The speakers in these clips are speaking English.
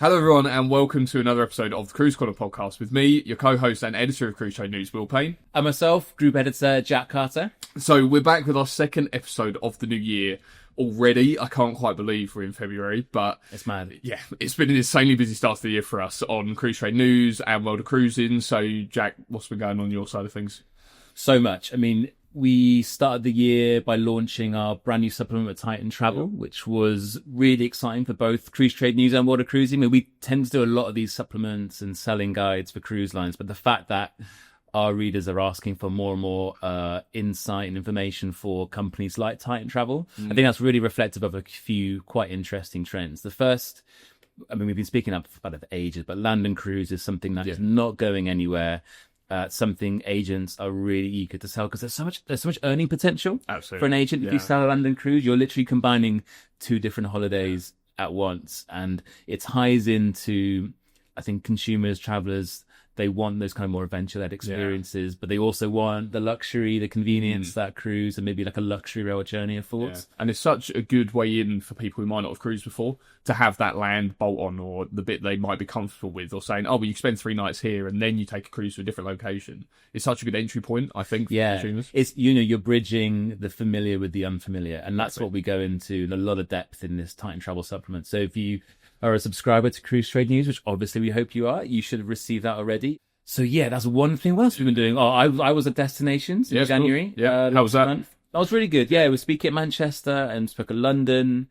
Hello everyone and welcome to another episode of the Cruise Corner podcast with me, your co-host and editor of Cruise Trade News, Will Payne. And myself, group editor, Jack Carter. So we're back with our second episode of the new year already. I can't quite believe we're in February, but it's mad. Yeah, it's been an insanely busy start to the year for us on Cruise Trade News and World of Cruising. So Jack, what's been going on your side of things? So much. I mean, we started the year by launching our brand new supplement with Titan Travel, which was really exciting for both Cruise Trade News and World of Cruising. I mean, we tend to do a lot of these supplements and selling guides for cruise lines, but the fact that our readers are asking for more and more insight and information for companies like Titan Travel, I think that's really reflective of a few quite interesting trends. The first, I mean, we've been speaking about it for ages, but land and cruise is something that is not going anywhere. Something agents are really eager to sell because there's so much earning potential. Absolutely. For an agent. If you sell a land and cruise, you're literally combining two different holidays at once, and it ties into, I think, consumers, travelers. They want those kind of more adventure-led experiences, but they also want the luxury, the convenience that cruise and maybe like a luxury rail journey affords. And it's such a good way in for people who might not have cruised before to have that land bolt-on or the bit they might be comfortable with, or saying, oh, well, you spend 3 nights here and then you take a cruise to a different location. It's such a good entry point, I think, for consumers. It's, you're bridging the familiar with the unfamiliar, and that's what we go into in a lot of depth in this Titan Travel supplement. So if you are a subscriber to Cruise Trade News, which obviously we hope you are, you should have received that already. So yeah, that's one thing. What else have we been doing? Oh, I was at Destinations in January. Cool. Yeah, how was that? That was really good. Yeah, we was speaking at Manchester and spoke at London.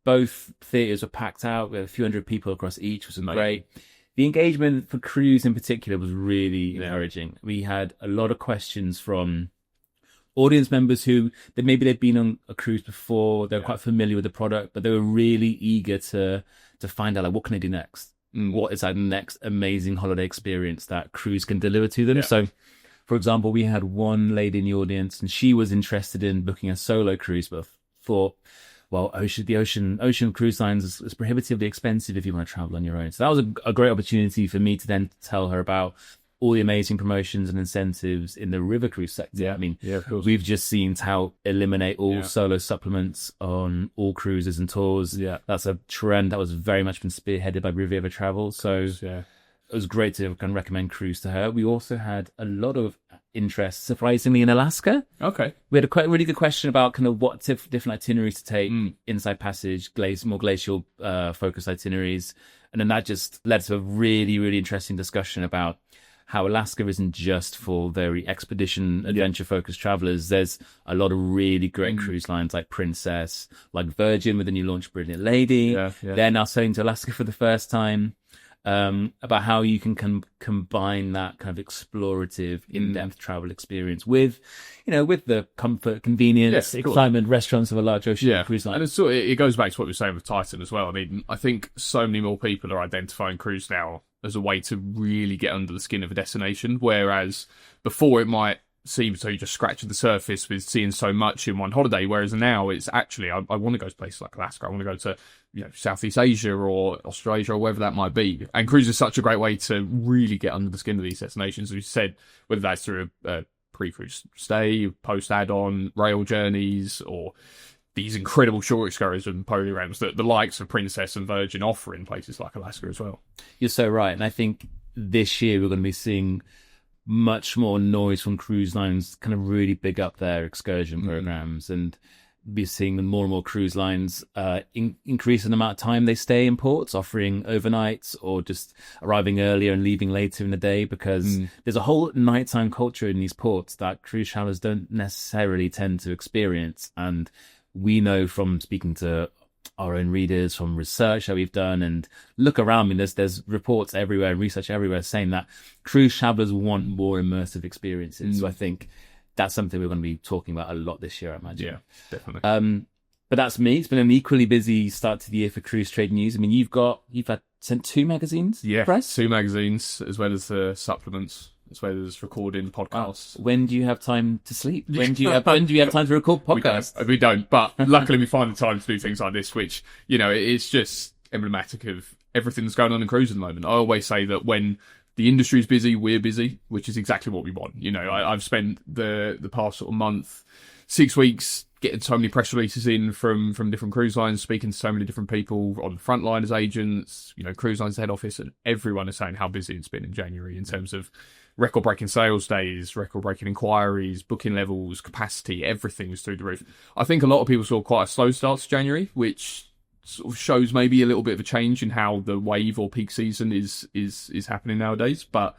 Both theatres were packed out. We had a few hundred people across each, which was great. The engagement for cruise in particular was really encouraging. We had a lot of questions from audience members who they'd been on a cruise before, they're quite familiar with the product, but they were really eager to find out, like, what can I do next? What is that next amazing holiday experience that cruise can deliver to them? So, for example, we had one lady in the audience and she was interested in booking a solo cruise, but thought, well, ocean cruise lines is prohibitively expensive if you want to travel on your own. So that was a great opportunity for me to then tell her about all the amazing promotions and incentives in the river cruise sector. I mean, we've just seen how eliminate all solo supplements on all cruises and tours. That's a trend that was very much been spearheaded by Riviera Travel. So it was great to kind of recommend cruise to her. We also had a lot of interest, surprisingly, in Alaska. We had a quite really good question about kind of what different itineraries to take, inside passage, more glacial focused itineraries. And then that just led to a really, really interesting discussion about how Alaska isn't just for very expedition, adventure-focused travelers. There's a lot of really great cruise lines like Princess, like Virgin with the new launch Brilliant Lady. They're now sailing to Alaska for the first time. About how you can combine that kind of explorative, in-depth travel experience with the comfort, convenience, excitement, restaurants of a large ocean cruise line. And it goes back to what we were saying with Titan as well. I mean, I think so many more people are identifying cruise now as a way to really get under the skin of a destination, whereas before it might seem so you're just scratching the surface with seeing so much in one holiday, whereas now it's actually, I want to go to places like Alaska, I want to go to Southeast Asia or Australasia or wherever that might be. And cruise is such a great way to really get under the skin of these destinations. As you said, whether that's through a pre-cruise stay, post add-on, rail journeys, or these incredible short excursions and programs that the likes of Princess and Virgin offer in places like Alaska as well. You're so right. And I think this year we're going to be seeing much more noise from cruise lines kind of really big up their excursion programs, and be seeing more and more cruise lines increase the amount of time they stay in ports, offering overnights or just arriving earlier and leaving later in the day, because there's a whole nighttime culture in these ports that cruise travelers don't necessarily tend to experience. And we know from speaking to our own readers, from research that we've done, and look around me, there's reports everywhere, research everywhere saying that cruise travelers want more immersive experiences. So I think that's something we're going to be talking about a lot this year, I imagine. Yeah, definitely. But that's me. It's been an equally busy start to the year for Cruise Trade News. I mean, you've had sent 2 magazines? Yeah, press? 2 magazines, as well as the supplements, as well as recording podcasts. When do you have time to sleep? When do you have time to record podcasts? We don't, but luckily we find the time to do things like this, which, it's just emblematic of everything that's going on in cruise at the moment. I always say that when the industry's busy, we're busy, which is exactly what we want. I've spent the past sort of month, 6 weeks getting so many press releases in from different cruise lines, speaking to so many different people on the front line as agents, cruise lines head office, and everyone is saying how busy it's been in January in terms of record-breaking sales days, record-breaking inquiries, booking levels, capacity, everything was through the roof. I think a lot of people saw quite a slow start to January, which sort of shows maybe a little bit of a change in how the wave or peak season is happening nowadays. But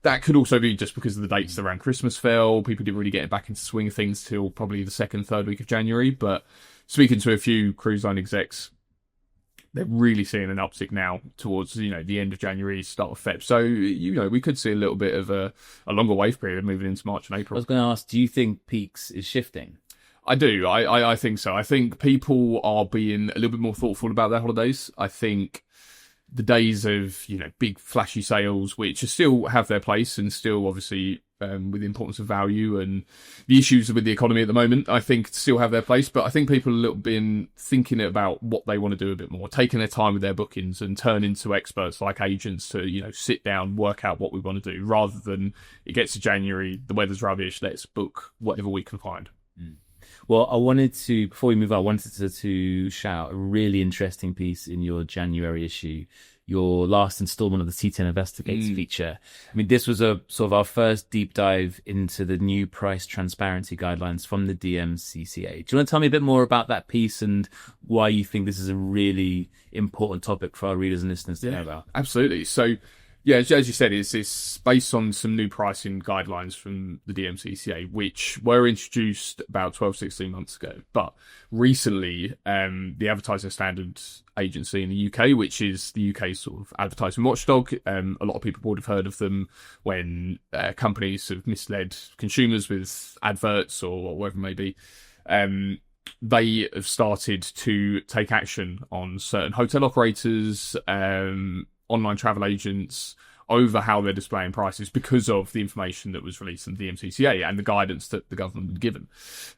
that could also be just because of the dates around Christmas fell. People didn't really get back into swing of things till probably the second, third week of January. But speaking to a few cruise line execs, they're really seeing an uptick now towards, the end of January, start of Feb. So, we could see a little bit of a longer wave period moving into March and April. I was going to ask, do you think peaks is shifting? I do. I think so. I think people are being a little bit more thoughtful about their holidays. I think the days of, big flashy sales, which still have their place and still obviously with the importance of value and the issues with the economy at the moment, I think still have their place. But I think people are a little bit thinking about what they want to do a bit more, taking their time with their bookings and turning to experts like agents to, sit down, work out what we want to do, rather than it gets to January, the weather's rubbish, let's book whatever we can find. Well, before we move on, I wanted to shout a really interesting piece in your January issue, your last installment of the CTN Investigates feature. I mean, this was a sort of our first deep dive into the new price transparency guidelines from the DMCCA. Do you want to tell me a bit more about that piece and why you think this is a really important topic for our readers and listeners to know about? Absolutely. So, yeah, as you said, it's based on some new pricing guidelines from the DMCCA, which were introduced about 12, 16 months ago. But recently, the Advertising Standards Agency in the UK, which is the UK's sort of advertising watchdog, a lot of people would have heard of them when companies have misled consumers with adverts or whatever it may be. They have started to take action on certain hotel operators, online travel agents, over how they're displaying prices because of the information that was released in the DMCCA and the guidance that the government had given.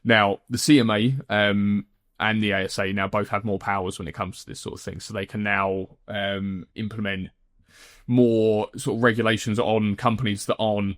Now, the CMA and the ASA now both have more powers when it comes to this sort of thing, so they can now implement more sort of regulations on companies that aren't,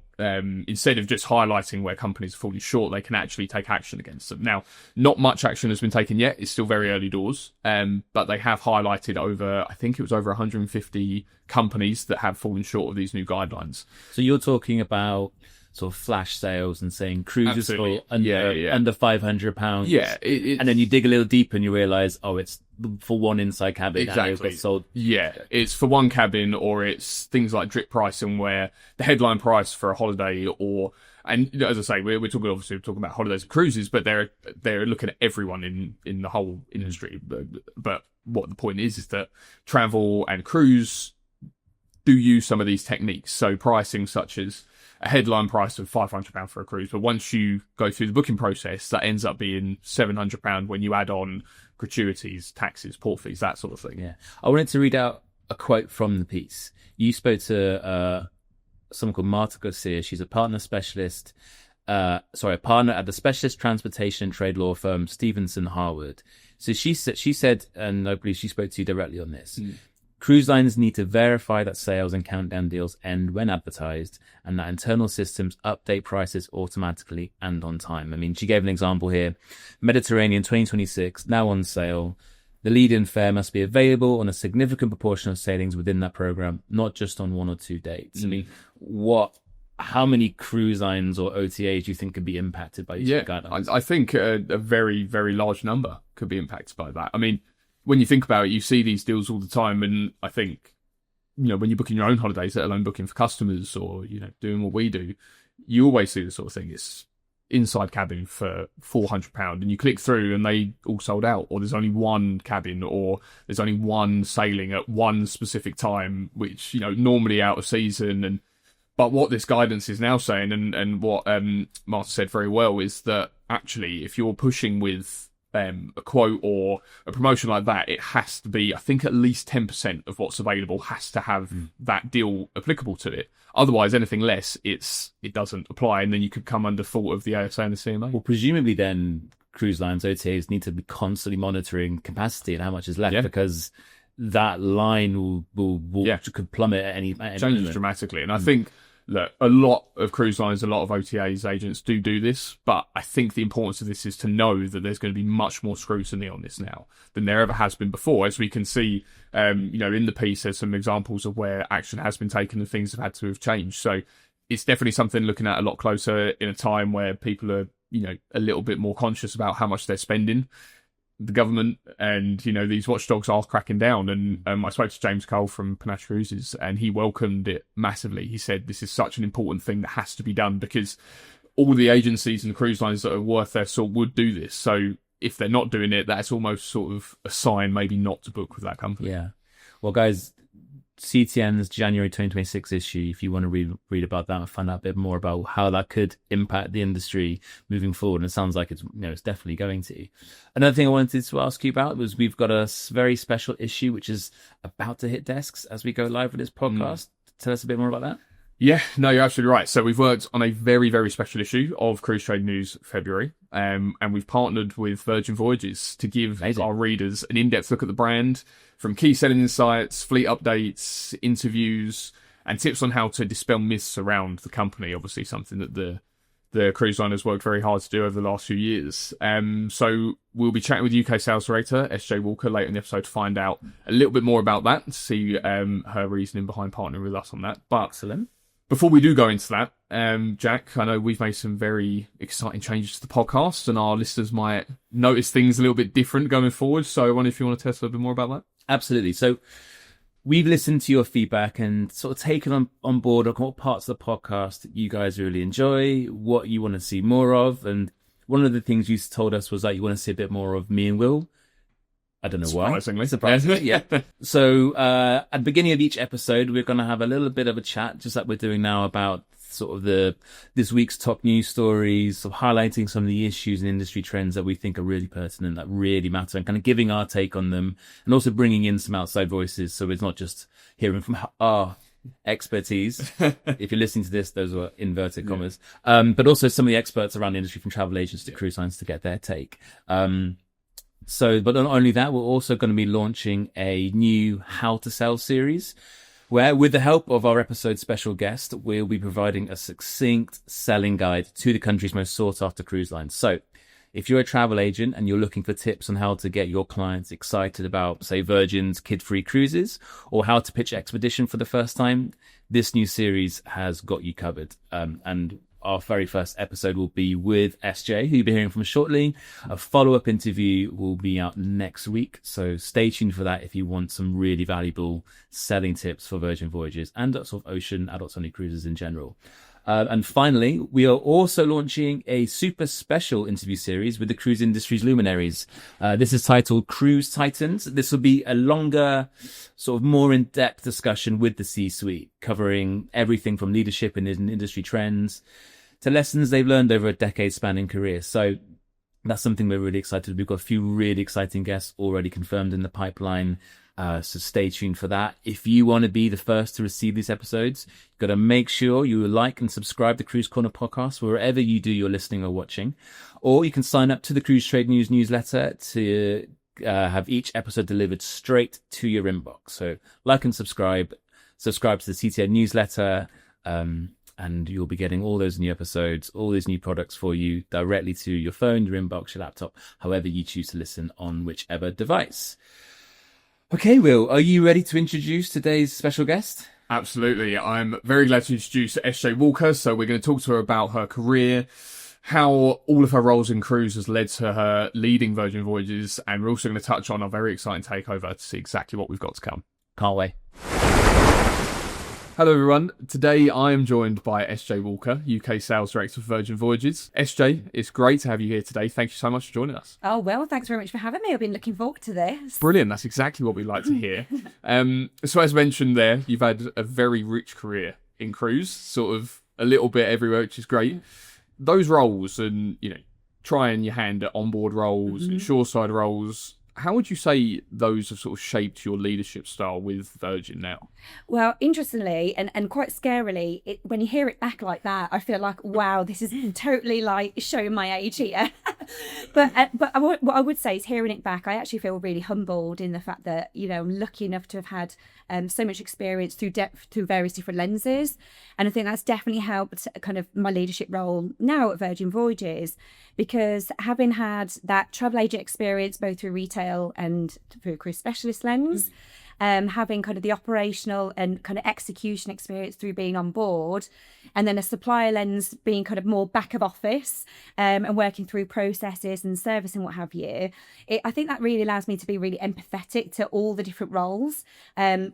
instead of just highlighting where companies are falling short, they can actually take action against them. Now, not much action has been taken yet. It's still very early doors, but they have highlighted I think it was over 150 companies that have fallen short of these new guidelines. So you're talking about sort of flash sales and saying cruises for under £500. Yeah. And then you dig a little deeper and you realise, it's for one inside cabin. Exactly. And sold. Yeah, it's for one cabin, or it's things like drip pricing where the headline price for a holiday and as I say, we're talking about holidays and cruises, but they're looking at everyone in the whole industry. But what the point is that travel and cruise do use some of these techniques. So pricing such as a headline price of £500 for a cruise, but once you go through the booking process, that ends up being £700 when you add on gratuities, taxes, port fees, that sort of thing. Yeah, I wanted to read out a quote from the piece. You spoke to someone called Marta Garcia. She's a partner at the specialist transportation and trade law firm Stevenson Harwood. So she said, and I believe she spoke to you directly on this. Cruise lines need to verify that sales and countdown deals end when advertised, and that internal systems update prices automatically and on time. I mean, she gave an example here. Mediterranean 2026, now on sale. The lead-in fare must be available on a significant proportion of sailings within that program, not just on one or two dates. I mean, how many cruise lines or OTAs do you think could be impacted by these guidelines? I think a very, very large number could be impacted by that. I mean, when you think about it, you see these deals all the time, and I think, when you're booking your own holidays, let alone booking for customers or, doing what we do, you always see this sort of thing. It's inside cabin for £400 and you click through and they all sold out, or there's only one cabin, or there's only one sailing at one specific time, which, normally out of season. But what this guidance is now saying, and what Martha said very well, is that actually if you're pushing with a quote or a promotion like that, it has to be, I think, at least 10% of what's available has to have that deal applicable to it. Otherwise, anything less, it doesn't apply, and then you could come under fault of the ASA and the CMA. Well, presumably then cruise lines, OTAs need to be constantly monitoring capacity and how much is left, because that line will could plummet at any changes dramatically. And I think look, a lot of cruise lines, a lot of OTAs agents do this, but I think the importance of this is to know that there's going to be much more scrutiny on this now than there ever has been before. As we can see, in the piece, there's some examples of where action has been taken and things have had to have changed. So it's definitely something looking at a lot closer in a time where people are, a little bit more conscious about how much they're spending. The government and, these watchdogs are cracking down. And I spoke to James Cole from Panache Cruises and he welcomed it massively. He said this is such an important thing that has to be done because all the agencies and the cruise lines that are worth their salt would do this. So if they're not doing it, that's almost sort of a sign maybe not to book with that company. Yeah. Well, guys, CTN's January 2026 issue, if you want to read about that and find out a bit more about how that could impact the industry moving forward, and it sounds like it's it's definitely going to. Another thing I wanted to ask you about was we've got a very special issue which is about to hit desks as we go live with this podcast. Tell us a bit more about that. Yeah, no, you're absolutely right. So we've worked on a very, very special issue of Cruise Trade News February, and we've partnered with Virgin Voyages to give our readers an in-depth look at the brand, from key selling insights, fleet updates, interviews, and tips on how to dispel myths around the company. Obviously, something that the cruise line has worked very hard to do over the last few years. So we'll be chatting with UK Sales Director SJ Walker later in the episode to find out a little bit more about that, to see her reasoning behind partnering with us on that. But excellent. Before we do go into that, Jack, I know we've made some very exciting changes to the podcast and our listeners might notice things a little bit different going forward. So I wonder if you want to tell us a little bit more about that. Absolutely. So we've listened to your feedback and sort of taken on board what parts of the podcast that you guys really enjoy, what you want to see more of. And one of the things you told us was that you want to see a bit more of me and Will. I don't know why. Surprisingly, yeah. So at the beginning of each episode, we're going to have a little bit of a chat, just like we're doing now, about sort of this week's top news stories, sort of highlighting some of the issues and industry trends that we think are really pertinent, that really matter, and kind of giving our take on them, and also bringing in some outside voices, so it's not just hearing from our expertise. If you're listening to this, those were inverted commas, but also some of the experts around the industry, from travel agents to cruise lines, to get their take. But not only that, we're also going to be launching a new How to Sell series, where, with the help of our episode special guest, we'll be providing a succinct selling guide to the country's most sought after cruise lines. So if you're a travel agent and you're looking for tips on how to get your clients excited about, say, Virgin's kid-free cruises, or how to pitch Expedition for the first time, this new series has got you covered. And our very first episode will be with SJ, who you'll be hearing from shortly. A follow-up interview will be out next week, so stay tuned for that if you want some really valuable selling tips for Virgin Voyages and sort of ocean adults-only cruises in general. And finally, we are also launching a super special interview series with the cruise industry's luminaries. This is titled Cruise Titans. This will be a longer, sort of more in-depth discussion with the C-suite, covering everything from leadership and industry trends to lessons they've learned over a decade-spanning career. So that's something we're really excited. We've got a few really exciting guests already confirmed in the pipeline. So stay tuned for that. If you want to be the first to receive these episodes, you've got to make sure you like and subscribe to Cruise Corner podcast wherever you do your listening or watching. Or you can sign up to the Cruise Trade News newsletter to have each episode delivered straight to your inbox. So like and subscribe to the CTN newsletter, and you'll be getting all those new episodes, all these new products for you directly to your phone, your inbox, your laptop, however you choose to listen on whichever device. Okay, Will, are you ready to introduce today's special guest? Absolutely. I'm very glad to introduce SJ Walker. So we're going to talk to her about her career, how all of her roles in cruise has led to her leading Virgin Voyages, and we're also going to touch on a very exciting takeover to see exactly what we've got to come. Can't wait. Hello everyone, today I am joined by SJ Walker, UK Sales Director for Virgin Voyages. SJ, it's great to have you here today. Thank you so much for joining us. Oh, well, thanks very much for having me. I've been looking forward to this. Brilliant, that's exactly what we like to hear. So as mentioned there, you've had a very rich career in cruise, sort of a little bit everywhere, which is great. Those roles and, trying your hand at onboard roles and shoreside roles, how would you say those have sort of shaped your leadership style with Virgin now? Well, interestingly and quite scarily, when you hear it back like that, I feel like, wow, this is totally like showing my age here. But what I would say is, hearing it back, I actually feel really humbled in the fact that, you know, I'm lucky enough to have had so much experience through various different lenses. And I think that's definitely helped kind of my leadership role now at Virgin Voyages, because having had that travel agent experience both through retail and through a cruise specialist lens, having kind of the operational and kind of execution experience through being on board, and then a supplier lens being kind of more back of office, and working through processes and service and what have you. I think that really allows me to be really empathetic to all the different roles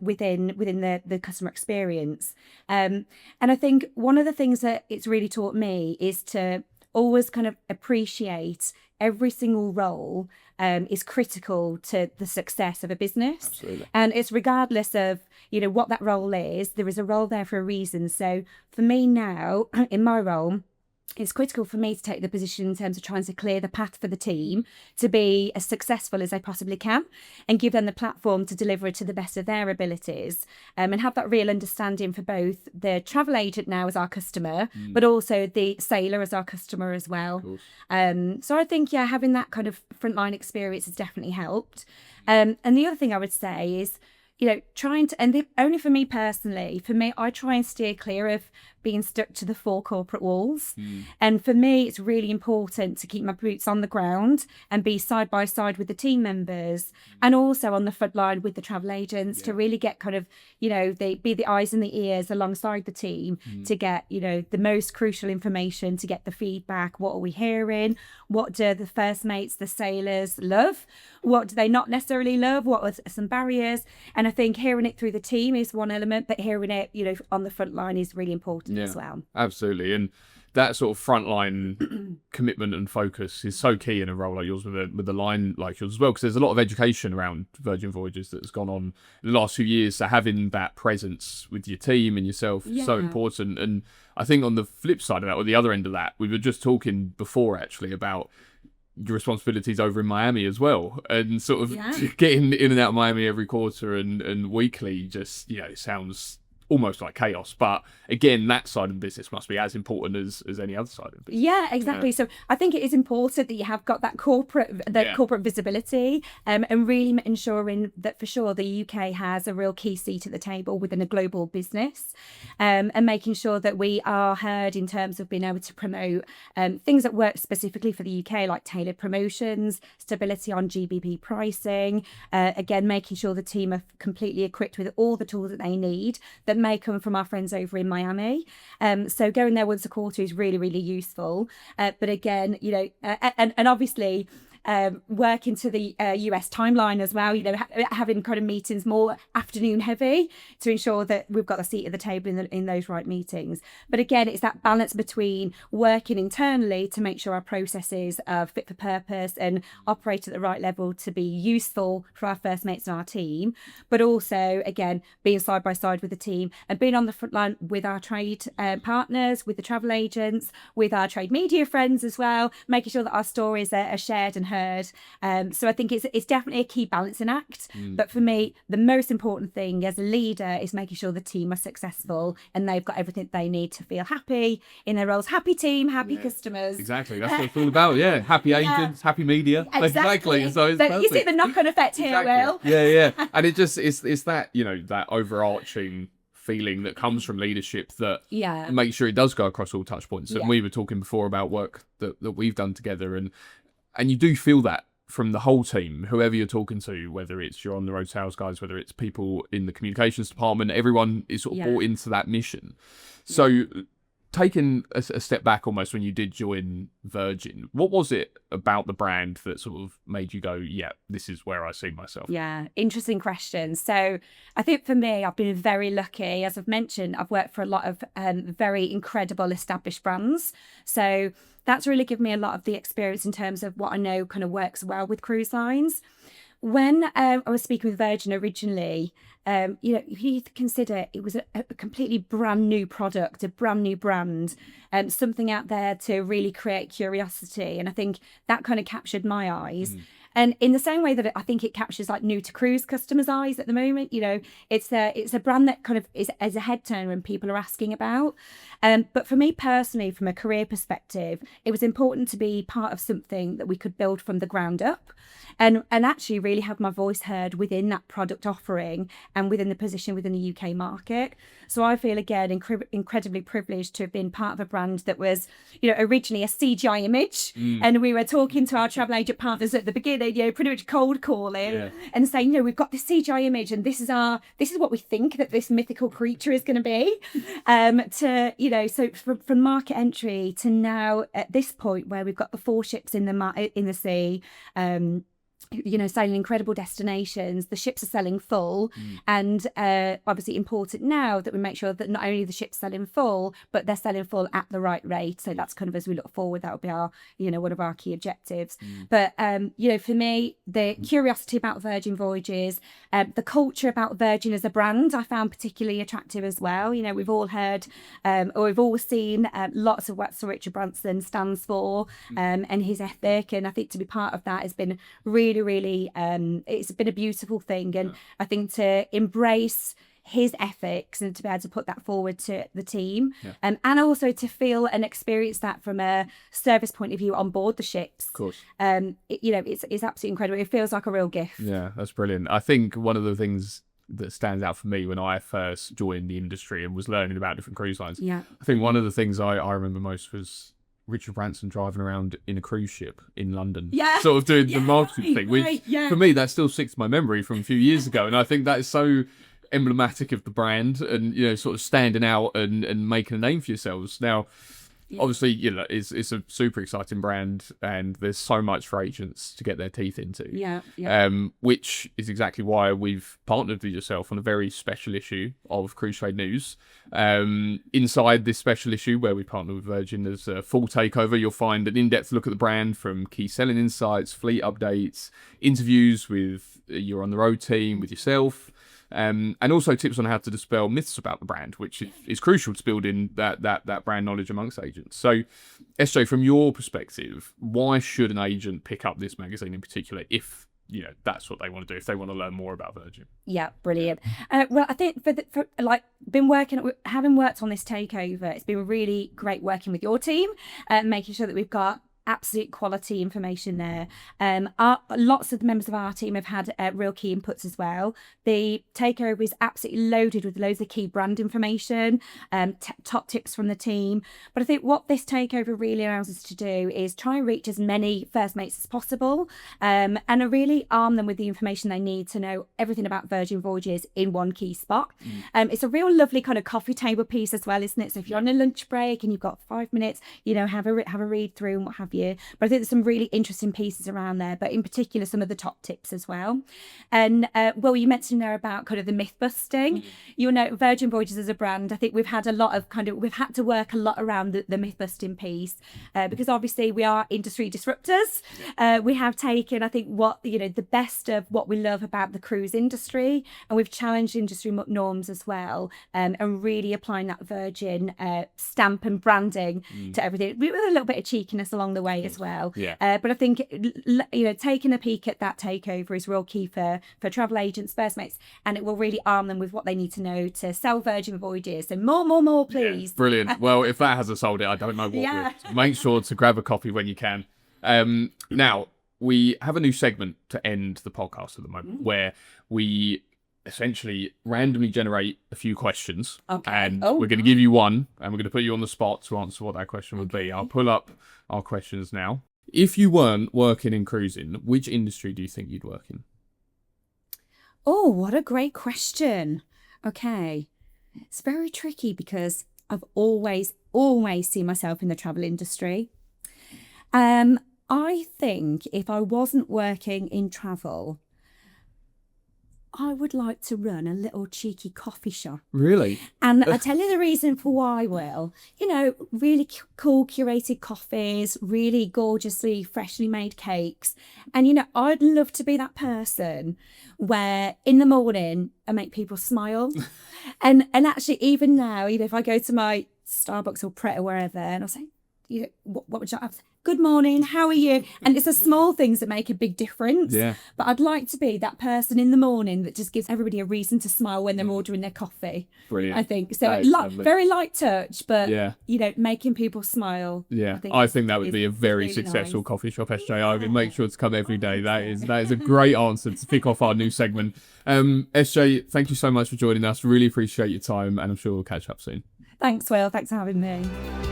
within the customer experience. And I think one of the things that it's really taught me is to always kind of appreciate every single role is critical to the success of a business. Absolutely. And it's regardless of, you know, what that role is, there is a role there for a reason. So for me now, in my role, it's critical for me to take the position in terms of trying to clear the path for the team to be as successful as they possibly can, and give them the platform to deliver it to the best of their abilities, and have that real understanding for both the travel agent now as our customer, but also the sailor as our customer as well. So I think, yeah, having that kind of frontline experience has definitely helped. And the other thing I would say is, you know, only for me personally, I try and steer clear of being stuck to the four corporate walls. And for me, it's really important to keep my boots on the ground and be side by side with the team members, and also on the front line with the travel agents, to really get kind of, you know, be the eyes and the ears alongside the team to get, you know, the most crucial information, to get the feedback. What are we hearing? What do the first mates, the sailors love? What do they not necessarily love? What are some barriers? And I think hearing it through the team is one element, but hearing it, you know, on the front line is really important as well. Absolutely. And that sort of frontline commitment and focus is so key in a role like yours, with a line like yours as well, because there's a lot of education around Virgin Voyages that's gone on in the last few years. So having that presence with your team and yourself is so important. And I think on the flip side of that, or the other end of that, we were just talking before actually about your responsibilities over in Miami as well, and sort of getting in and out of Miami every quarter and weekly, just, you know, it sounds almost like chaos. But again, that side of the business must be as important as any other side of the business. Yeah, exactly. So I think it is important that you have got that corporate visibility, and really ensuring that for sure the UK has a real key seat at the table within a global business, and making sure that we are heard in terms of being able to promote things that work specifically for the UK, like tailored promotions, stability on GBP pricing, again, making sure the team are completely equipped with all the tools that they need that may come from our friends over in Miami. So going there once a quarter is really, really useful. But again, you know, and obviously working to the US timeline as well, you know, having kind of meetings more afternoon heavy to ensure that we've got a seat at the table in those right meetings. But again, it's that balance between working internally to make sure our processes are fit for purpose and operate at the right level to be useful for our first mates and our team, but also, again, being side by side with the team and being on the front line with our trade partners, with the travel agents, with our trade media friends as well, making sure that our stories are shared and heard. So I think it's definitely a key balancing act. But for me, the most important thing as a leader is making sure the team are successful and they've got everything they need to feel happy in their roles. Happy team, happy customers. Exactly. That's what it's all about. Yeah. Happy agents, happy media. Exactly. So you see the knock-on effect here, Will. Yeah. And it just it's that, you know, that overarching feeling that comes from leadership that makes sure it does go across all touch points. And we were talking before about work that we've done together, and you do feel that from the whole team, whoever you're talking to, whether it's your on the road sales guys, whether it's people in the communications department, everyone is sort of bought into that mission. So taking a step back almost, when you did join Virgin, what was it about the brand that sort of made you go, yeah, this is where I see myself? Yeah, interesting question. So I think for me, I've been very lucky. As I've mentioned, I've worked for a lot of very incredible established brands. So that's really given me a lot of the experience in terms of what I know kind of works well with cruise lines. When I was speaking with Virgin originally, you know, you consider it was a completely brand new product, a brand new brand, something out there to really create curiosity. And I think that kind of captured my eyes. And in the same way that I think it captures like new to cruise customers' eyes at the moment, you know, it's a brand that kind of is as a head turner and people are asking about. But for me personally, from a career perspective, it was important to be part of something that we could build from the ground up, and actually really have my voice heard within that product offering and within the position within the UK market. So I feel again incredibly privileged to have been part of a brand that was, you know, originally a CGI image, and we were talking to our travel agent partners at the beginning, you know, pretty much cold calling and saying, you know, we've got this CGI image and this is what we think that this mythical creature is going to be. To, you know, so from market entry to now at this point where we've got the 4 ships in the sea, you know, sailing incredible destinations, the ships are selling full, and obviously important now that we make sure that not only the ships selling full, but they're selling full at the right rate. So that's kind of, as we look forward, that will be our, you know, one of our key objectives. But you know, for me, the curiosity about Virgin Voyages, the culture about Virgin as a brand, I found particularly attractive as well. You know, we've all heard or we've all seen lots of what Sir Richard Branson stands for, and his ethic, and I think to be part of that has been really it's been a beautiful thing. And I think to embrace his ethics and to be able to put that forward to the team, and also to feel and experience that from a service point of view on board the ships, Of course. You know, it's absolutely incredible. It feels like a real gift. Yeah, that's brilliant. I think one of the things that stands out for me when I first joined the industry and was learning about different cruise lines, I think one of the things I remember most was Richard Branson driving around in a cruise ship in London, sort of doing the marketing thing, which for me, that still sticks to my memory from a few years ago. And I think that is so emblematic of the brand and, you know, sort of standing out and making a name for yourselves. Now, obviously, you know, it's a super exciting brand and there's so much for agents to get their teeth into. Which is exactly why we've partnered with yourself on a very special issue of Cruise Trade News. Inside this special issue where we partner with Virgin, there's a full takeover. You'll find an in-depth look at the brand, from key selling insights, fleet updates, interviews with your on-the-road team, with yourself, and also tips on how to dispel myths about the brand, which is crucial to building that brand knowledge amongst agents. So, SJ, from your perspective, why should an agent pick up this magazine in particular if, you know, that's what they want to do, if they want to learn more about Virgin? Yeah, brilliant. Well, I think for having worked on this takeover, it's been really great working with your team, making sure that we've got absolute quality information there. Lots of the members of our team have had real key inputs as well. The takeover is absolutely loaded with loads of key brand information, top tips from the team. But I think what this takeover really allows us to do is try and reach as many first mates as possible, and really arm them with the information they need to know everything about Virgin Voyages in one key spot. It's a real lovely kind of coffee table piece as well, isn't it? So if you're on a lunch break and you've got 5 minutes, you know, have a read through and what have you. But I think there's some really interesting pieces around there, but in particular some of the top tips as well. And well, you mentioned there about kind of the myth busting. You'll know Virgin Voyages as a brand, I think we've had a lot of we've had to work a lot around the myth busting piece, because obviously we are industry disruptors. We have taken, I think, what, you know, the best of what we love about the cruise industry, and we've challenged industry norms as well, and really applying that Virgin stamp and branding to everything, with a little bit of cheekiness along the way as well. But I think, you know, taking a peek at that takeover is real key for travel agents, first mates, and it will really arm them with what they need to know to sell Virgin Voyages. So more, please. Brilliant. Well, if that hasn't sold it, I don't know what would. Make sure to grab a copy when you can. Now, we have a new segment to end the podcast at the moment where we essentially randomly generate a few questions, and we're going to give you one, and we're going to put you on the spot to answer what that question would be. I'll pull up our questions now. If you weren't working in cruising, which industry do you think you'd work in? Oh, what a great question. Okay, it's very tricky because I've always seen myself in the travel industry. I think if I wasn't working in travel, I would like to run a little cheeky coffee shop. Really? And I'll tell you the reason for why, Will. You know, really cool curated coffees, really gorgeously, freshly made cakes. And, you know, I'd love to be that person where in the morning I make people smile. and actually, even now, you know, if I go to my Starbucks or Pret or wherever, and I'll say, you know, what would you have? good morning, how are you? And it's the small things that make a big difference. Yeah. But I'd like to be that person in the morning that just gives everybody a reason to smile when they're ordering their coffee. Brilliant. I think so. That is lovely. Very light touch, but Yeah. making people smile. Yeah, I think that would be a very really successful nice. coffee shop, SJ. I would make sure to come every day. That is a great answer to kick off our new segment. SJ, thank you so much for joining us. Really appreciate your time, and I'm sure we'll catch up soon. Thanks, Will. Thanks for having me.